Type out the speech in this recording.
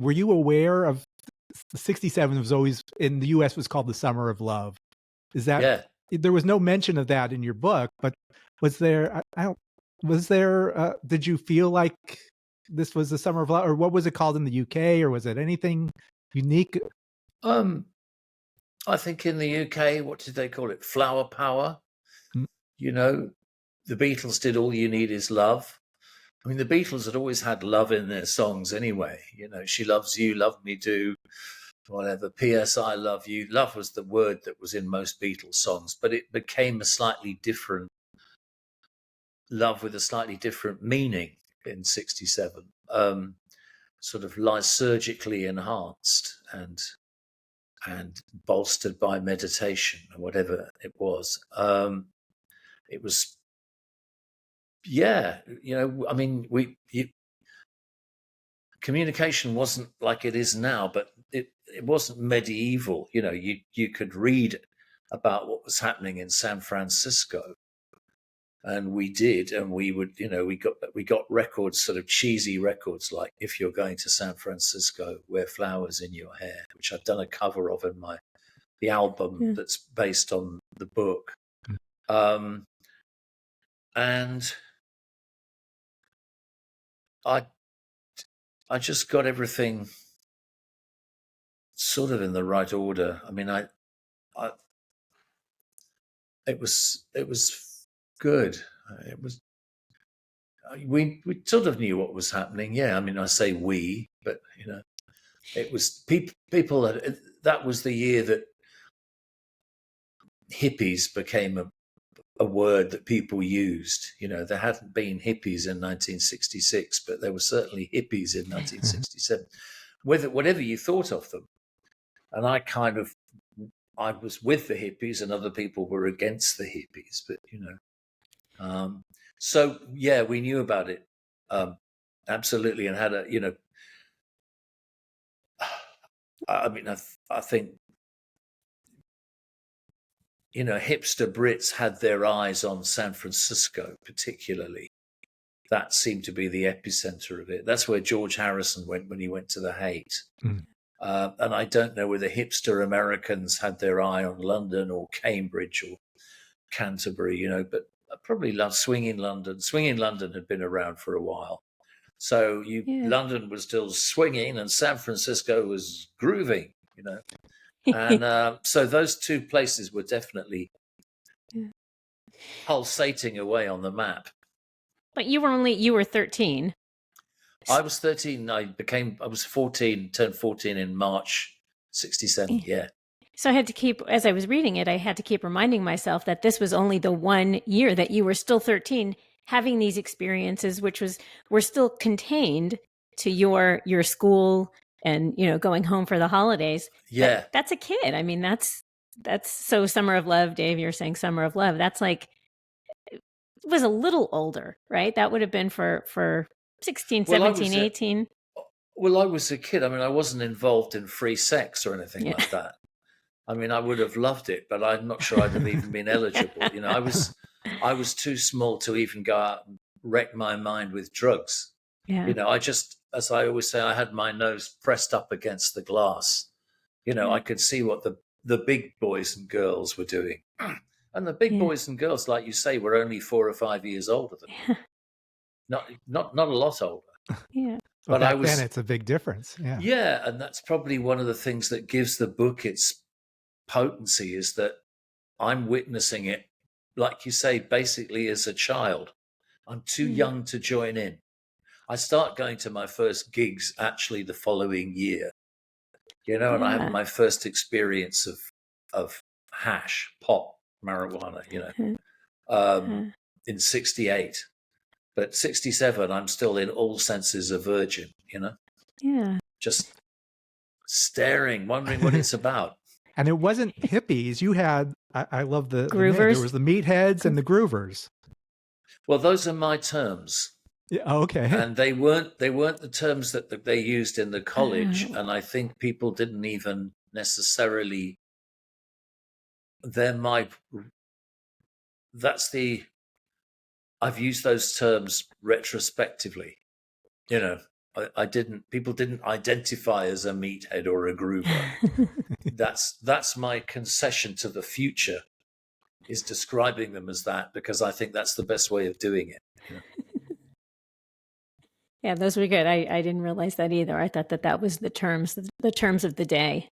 were you aware of 67 was always in the US was called the Summer of Love? Is that, Yeah. there was no mention of that in your book, but was there, was there, did you feel like this was the Summer of Love, or what was it called in the UK, or was it anything unique? I think in the UK, what did they call it? Flower power. Mm. You know, the Beatles did All You Need Is Love. I mean, the Beatles had always had love in their songs anyway. You know, She Loves You, Love Me Do, whatever. P.S. I Love You. Love was the word that was in most Beatles songs, but it became a slightly different love with a slightly different meaning in 67. Sort of lysergically enhanced and bolstered by meditation or whatever it was. It was, yeah, you know, I mean, communication wasn't like it is now, but it wasn't medieval. You know, you could read about what was happening in San Francisco, and we did, and we would, you know, we got records, sort of cheesy records, like If You're Going to San Francisco, Wear Flowers in Your Hair, which I've done a cover of in the album that's based on the book. And I just got everything sort of in the right order. I mean, it was good. It was, we sort of knew what was happening. Yeah, I mean, I say we, but you know, it was people that was the year that hippies became a word that people used. You know, there hadn't been hippies in 1966, but there were certainly hippies in 1967. Whatever you thought of them, and I was with the hippies, and other people were against the hippies. But you know, so yeah, we knew about it absolutely, and had a, you know, I mean, I think, you know, hipster Brits had their eyes on San Francisco, particularly. That seemed to be the epicenter of it. That's where George Harrison went when he went to the Haight. And I don't know whether hipster Americans had their eye on London or Cambridge or Canterbury, you know, but I probably loved Swinging London. Swinging London had been around for a while. So London was still swinging and San Francisco was grooving, you know. And so those two places were definitely pulsating away on the map. But you were 13. I was 13. I was 14, turned 14 in March 67. Yeah. So I had to keep, as I was reading it, I had to keep reminding myself that this was only the 1 year that you were still 13, having these experiences, which were still contained to your school and, you know, going home for the holidays. Yeah. That's a kid. I mean, that's so Summer of Love, Dave, you're saying Summer of Love. That's like, it was a little older, right? That would have been for 16, 17, 18. Well, I was a kid. I mean, I wasn't involved in free sex or anything like that. I mean, I would have loved it, but I'm not sure I'd have even been eligible. You know, I was too small to even go out and wreck my mind with drugs. Yeah. You know, I just, as I always say, I had my nose pressed up against the glass. You know, I could see what the big boys and girls were doing. And the big boys and girls, like you say, were only 4 or 5 years older than me. Not a lot older. Yeah. But back then it's a big difference. Yeah. Yeah, and that's probably one of the things that gives the book its potency, is that I'm witnessing it, like you say, basically as a child. I'm too young to join in. I start going to my first gigs actually the following year, you know, and I have my first experience of hash, pot, marijuana, you know, in 68. But 67, I'm still in all senses a virgin, you know? Yeah. Just staring, wondering what it's about. And it wasn't hippies. You had, I love the groovers. There was the meatheads and the groovers. Well, those are my terms. Yeah, okay. And they weren't the terms that they used in the college. And I think people didn't even necessarily, I've used those terms retrospectively, you know, People didn't identify as a meathead or a groover. That's my concession to the future, is describing them as that, because I think that's the best way of doing it. Yeah, those were good. I didn't realize that either. I thought that was the terms of the day.